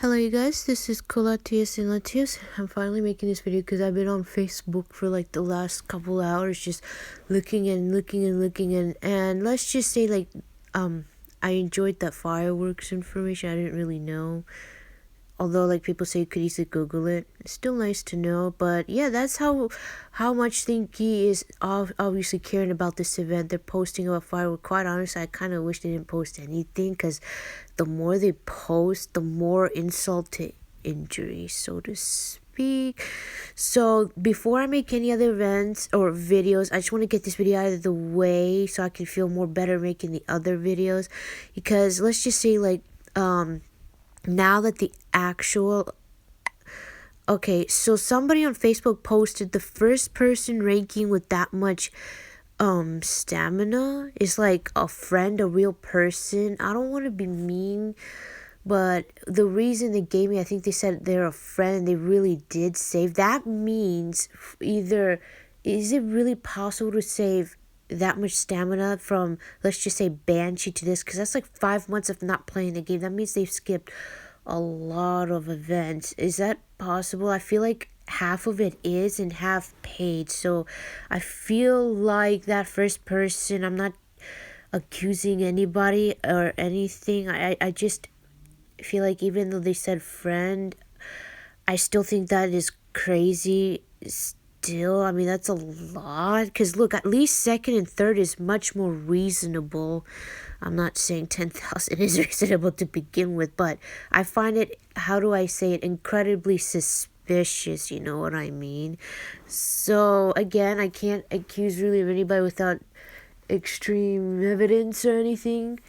Hello you guys, this is Colatius and Latius. I'm finally making this video because I've been on Facebook for like the last couple hours just looking and let's just say I enjoyed that fireworks information. I didn't really know. Although like people say you could easily Google it. It's still nice to know, but yeah, that's how much Nikki is obviously caring about this event. They're posting about fireworks. Quite honestly, I kind of wish they didn't post anything because the more they post, the more insult to injury, so to speak. So before I make any other events or videos, I just want to get this video out of the way so I can feel more better making the other videos. Because let's just say now that the actual so somebody on Facebook posted the first person ranking with that much stamina is like a friend, a real person. I don't want to be mean, but the reason they gave me, I think they said they're a friend and they really did save. That means either is it really possible to save that much stamina from, let's just say, Banshee to this, because that's like 5 months of not playing the game. That means they've skipped a lot of events. Is that possible? I feel like half of it is and half paid, so I feel like that first person, I'm not accusing anybody or anything. I just feel like even though they said friend, I still think that is crazy. Still, I mean, that's a lot. Because look, at least second and third is much more reasonable. I'm not saying 10,000 is reasonable to begin with, but I find it, how do I say it, incredibly suspicious, you know what I mean? So, again, I can't accuse really of anybody without extreme evidence or anything,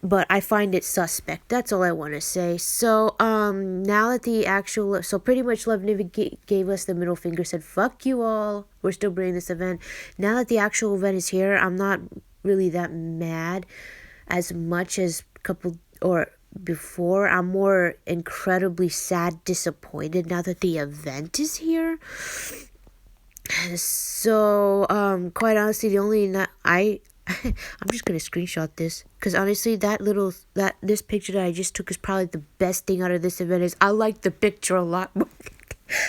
but I find it suspect. That's all I want to say. So now that the actual, so pretty much Love Nikki gave us the middle finger, said fuck you all, we're still bringing this event. Now that the actual event is here, I'm not really that mad as much as before. I'm more incredibly sad, disappointed now that the event is here. So quite honestly, the only I'm just gonna screenshot this because honestly, this picture that I just took is probably the best thing out of this event. Is I like the picture a lot more.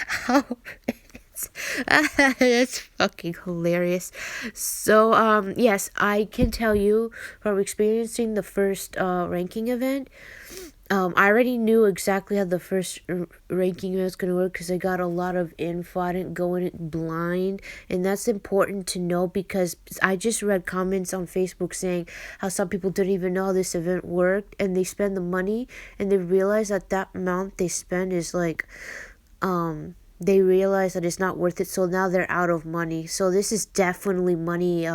How that's fucking hilarious. So yes, I can tell you from experiencing the first ranking event. I already knew exactly how the first ranking was going to work because I got a lot of info. I didn't go in it blind, and that's important to know because I just read comments on Facebook saying how some people didn't even know how this event worked, and they spend the money and they realize that amount they spend is like, they realize that it's not worth it, so now they're out of money. So this is definitely money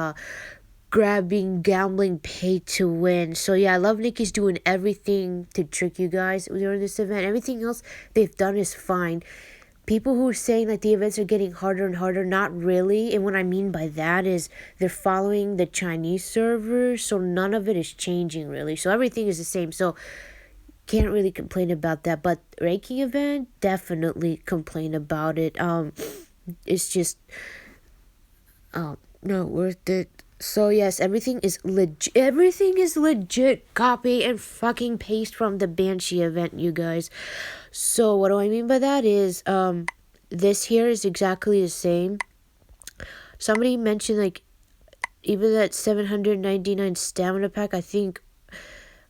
grabbing, gambling, pay to win. So yeah, Love Nikki's doing everything to trick you guys during this event. Everything else they've done is fine. People who are saying that the events are getting harder and harder, not really. And what I mean by that is they're following the Chinese servers, so none of it is changing really. So everything is the same. So can't really complain about that. But ranking event, definitely complain about it. It's just not worth it. So yes, everything is legit. Everything is legit. Copy and fucking paste from the Banshee event, you guys. So what do I mean by that is this here is exactly the same. Somebody mentioned like even that 799 stamina pack, I think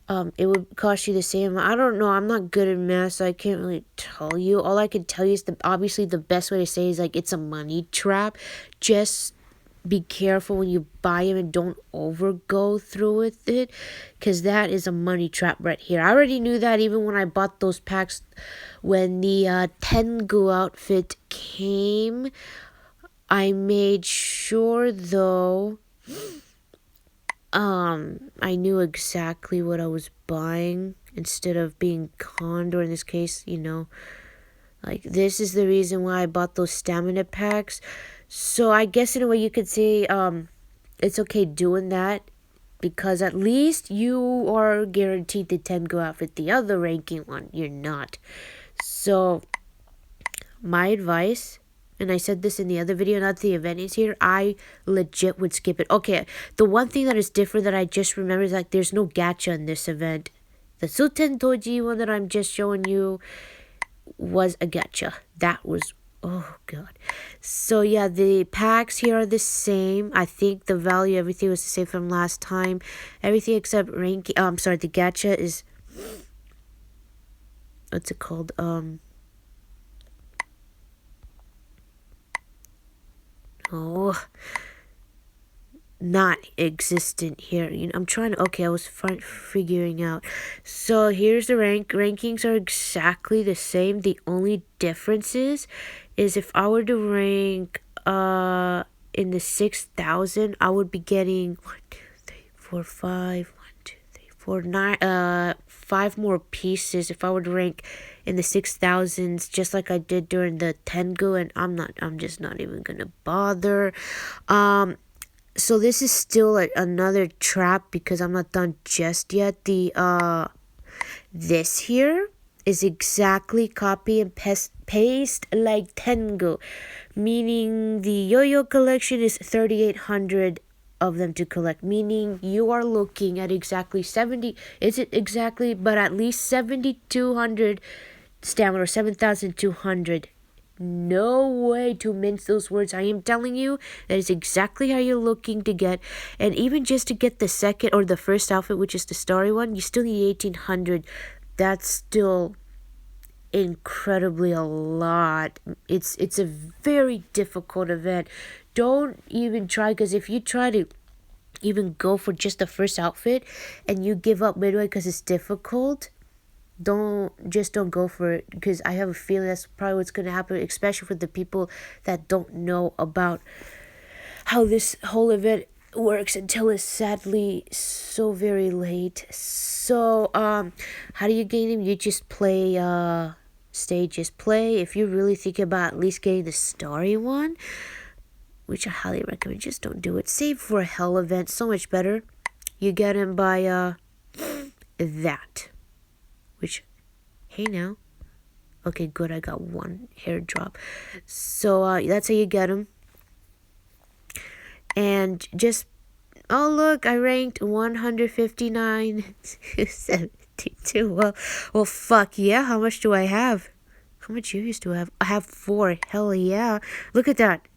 it would cost you the same. I don't know. I'm not good at math, so I can't really tell you. All I can tell you is obviously the best way to say is like it's a money trap. Just be careful when you buy them and don't go through with it, because that is a money trap right here. I already knew that even when I bought those packs when the Tengu outfit came. I made sure though I knew exactly what I was buying instead of being conned, or in this case, you know, like this is the reason why I bought those stamina packs. So I guess in a way you could say it's okay doing that because at least you are guaranteed the Tengu outfit. The other ranking one, you're not. So my advice, and I said this in the other video, not the event is here, I legit would skip it. Okay, the one thing that is different that I just remembered is like there's no gacha in this event. The Suten Toji one that I'm just showing you was a gacha. That was, oh god. So yeah, the packs here are the same. I think the value, everything was the same from last time. Everything except ranking. I'm sorry, the gacha is, what's it called? Oh, not existent here. I'm trying to, okay, I was figuring out. So here's the rankings are exactly the same. The only difference is if I were to rank in the 6,000, I would be getting 1 2 3 4 5 1 2 3 4 9 5 more pieces if I were to rank in the 6,000s, just like I did during the Tengu, and I'm just not even gonna bother. So this is still another trap because I'm not done just yet. This here is exactly copy and paste like Tengu, meaning the yo-yo collection is 3,800 of them to collect, meaning you are looking at exactly 70, is it exactly, but at least 7,200 stamina, or 7,200. No way to mince those words. I am telling you, that is exactly how you're looking to get. And even just to get the second or the first outfit, which is the starry one, you still need 1,800. That's still incredibly a lot. It's a very difficult event. Don't even try, because if you try to even go for just the first outfit and you give up midway because it's difficult, don't go for it, because I have a feeling that's probably what's going to happen, especially for the people that don't know about how this whole event works until it's sadly so very late. So how do you gain them? You just play stages. Play if you really think about at least getting the starry one, which I highly recommend. Just don't do it. Save for a hell event, so much better. You get him by that. Which, hey now. Okay, good, I got one hair drop. So that's how you get them. And just, oh look, I ranked 159 72. Well fuck yeah. How much do I have? How much years do I have? I have 4. Hell yeah. Look at that.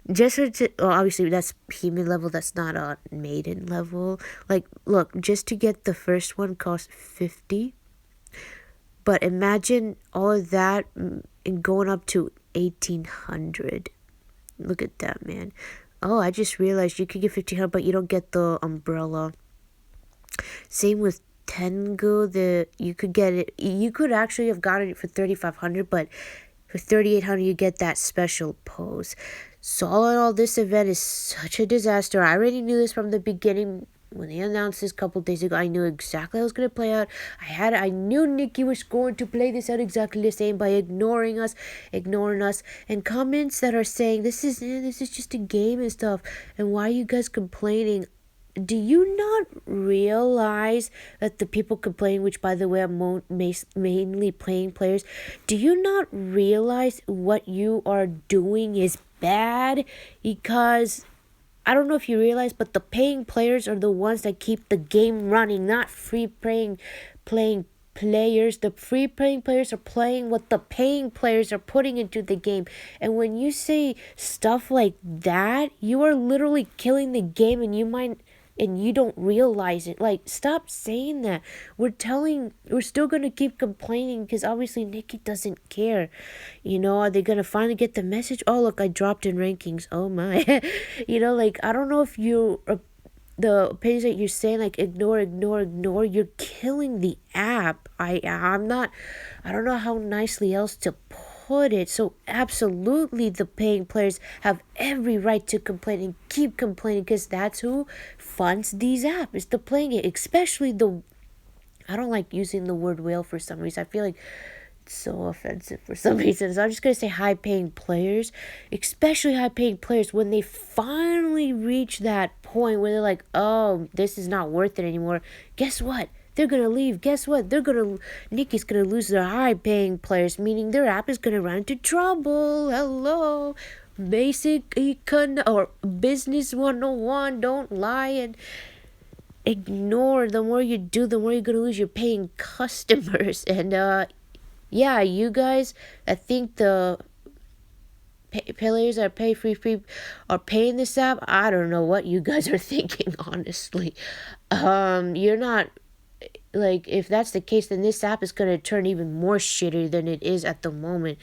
Just well, obviously that's human level, that's not a maiden level. Like, look, just to get the first one cost 50. But imagine all of that and going up to 1,800. Look at that, man. Oh, I just realized you could get 1,500, but you don't get the umbrella. Same with Tengu. You could get it. You could actually have gotten it for 3,500, but for 3,800 you get that special pose. So all in all, this event is such a disaster. I already knew this from the beginning. When they announced this a couple days ago, I knew exactly how it was going to play out. I knew Nikki was going to play this out exactly the same by ignoring us, and comments that are saying this is just a game and stuff. And why are you guys complaining? Do you not realize that the people complaining, which by the way are mainly playing players, do you not realize what you are doing is bad? Because I don't know if you realize, but the paying players are the ones that keep the game running, not playing players. The free playing players are playing what the paying players are putting into the game. And when you say stuff like that, you are literally killing the game, and you don't realize it. Like, stop saying that. We're still gonna keep complaining because obviously Nikki doesn't care. Are they gonna finally get the message? Oh look, I dropped in rankings. Oh my. Like, I don't know if the opinions that you're saying, like ignore, you're killing the app. I don't know how nicely else to put it. So absolutely the paying players have every right to complain and keep complaining, because that's who funds these apps, is the playing it. Especially I don't like using the word whale for some reason. I feel like it's so offensive for some reason. So I'm just gonna say high paying players, especially high paying players, when they finally reach that point where they're like, oh, this is not worth it anymore. Guess what? They're gonna leave. Guess what? Nikki's gonna lose their high-paying players, meaning their app is gonna run into trouble. Hello, basic or business 101. Don't lie ignore. The more you do, the more you're gonna lose your paying customers. And yeah, you guys, I think the players that pay free are paying this app. I don't know what you guys are thinking, honestly. You're not, like, if that's the case, then this app is gonna turn even more shitty than it is at the moment,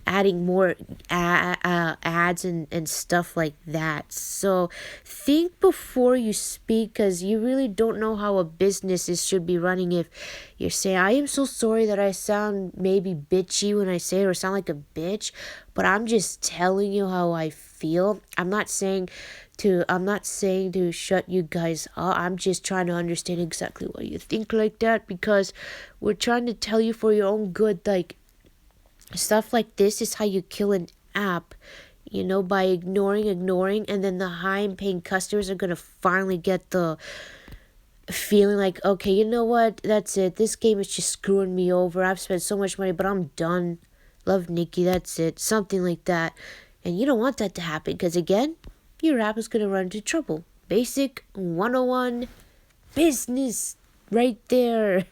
adding more ads and stuff like that. So think before you speak, because you really don't know how a business should be running. If you're saying, I am so sorry that I sound maybe bitchy when I say it, or sound like a bitch, but I'm just telling you how I feel. I'm not saying to shut you guys up. I'm just trying to understand exactly why you think like that, because we're trying to tell you for your own good. Like, stuff like this is how you kill an app, by ignoring, and then the high paying customers are gonna finally get the feeling like, okay, you know what, that's it, this game is just screwing me over, I've spent so much money, but I'm done. Love Nikki, that's it, something like that. And you don't want that to happen, because again, your app is gonna run into trouble. Basic 101 business right there.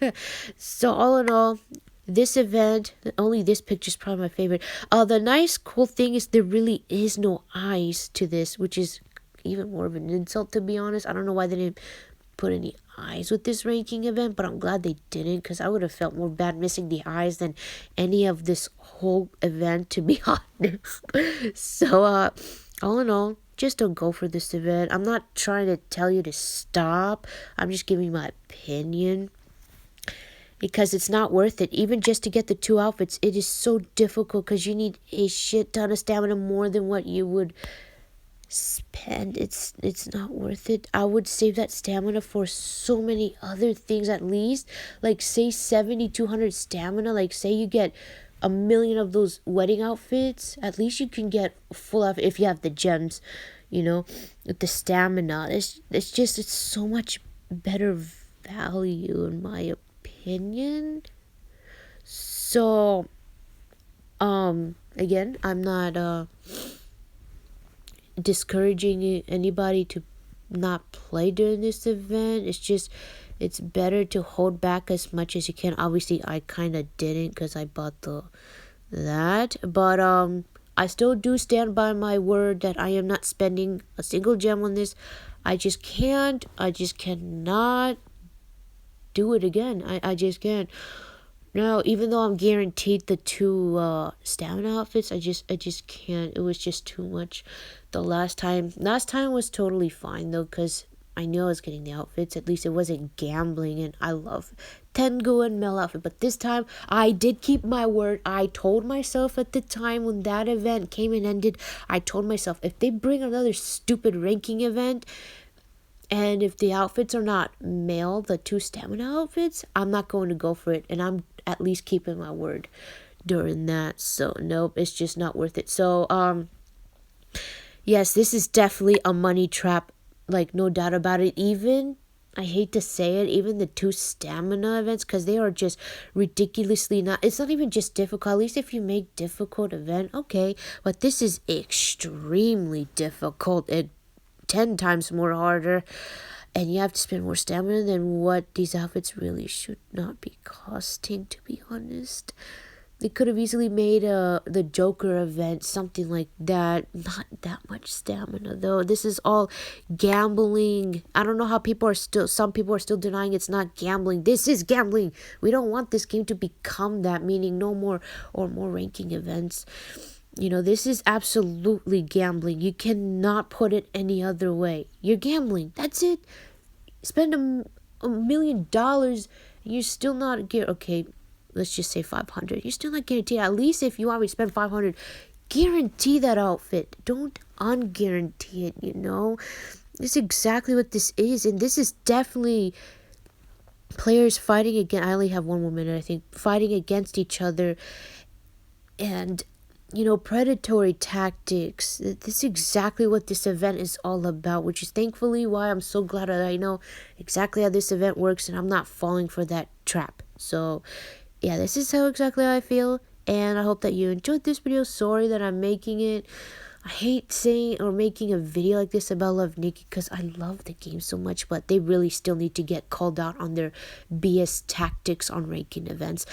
So all in all, this event, only this picture is probably my favorite. The nice cool thing is there really is no eyes to this, which is even more of an insult, to be honest. I don't know why they didn't put any eyes with this ranking event, but I'm glad they didn't, because I would have felt more bad missing the eyes than any of this whole event, to be honest. So all in all, just don't go for this event. I'm not trying to tell you to stop, I'm just giving my opinion, because it's not worth it. Even just to get the 2 outfits, it is so difficult, because you need a shit ton of stamina, more than what you would spend. It's not worth it. I would save that stamina for so many other things, at least, like say 7,200 stamina. Like say you get 1,000,000 of those wedding outfits, at least you can get full outfit if you have the gems, with the stamina. It's so much better value, in my opinion. So again, I'm not discouraging anybody to not play during this event. It's better to hold back as much as you can. Obviously I kind of didn't, because I bought that, but I still do stand by my word that I am not spending a single gem on this. I just cannot do it again. I just can't. No, even though I'm guaranteed the 2 stamina outfits, I just can't. It was just too much. The last time was totally fine though, because I knew I was getting the outfits. At least it wasn't gambling, and I love Tengu and Mel outfit. But this time, I did keep my word. I told myself at the time when that event came and ended, I told myself, if they bring another stupid ranking event, and if the outfits are not male, the 2 stamina outfits, I'm not going to go for it. And I'm at least keeping my word during that. So nope, it's just not worth it. So yes, this is definitely a money trap, like no doubt about it. Even, I hate to say it, even the 2 stamina events, because they are just ridiculously it's not even just difficult. At least if you make difficult event, okay, but this is extremely difficult, 10 times more harder, and you have to spend more stamina than what these outfits really should not be costing, to be honest. They could have easily made the Joker event something like that. Not that much stamina though. This is all gambling. I don't know how some people are still denying it's not gambling. This is gambling. We don't want this game to become that, meaning no more or more ranking events. This is absolutely gambling. You cannot put it any other way. You're gambling. That's it. Spend $1,000,000 and you're still not okay, let's just say 500. You're still not guaranteed. At least if you already spend 500, guarantee that outfit. Don't unguarantee it, This is exactly what this is. And this is definitely players fighting against, I only have 1 more minute, I think, fighting against each other. And predatory tactics. This is exactly what this event is all about, which is thankfully why I'm so glad that I know exactly how this event works and I'm not falling for that trap. So yeah, this is exactly how I feel, and I hope that you enjoyed this video. Sorry that I'm making it I hate saying or making a video like this about Love Nikki because I love the game so much, but they really still need to get called out on their BS tactics on ranking events.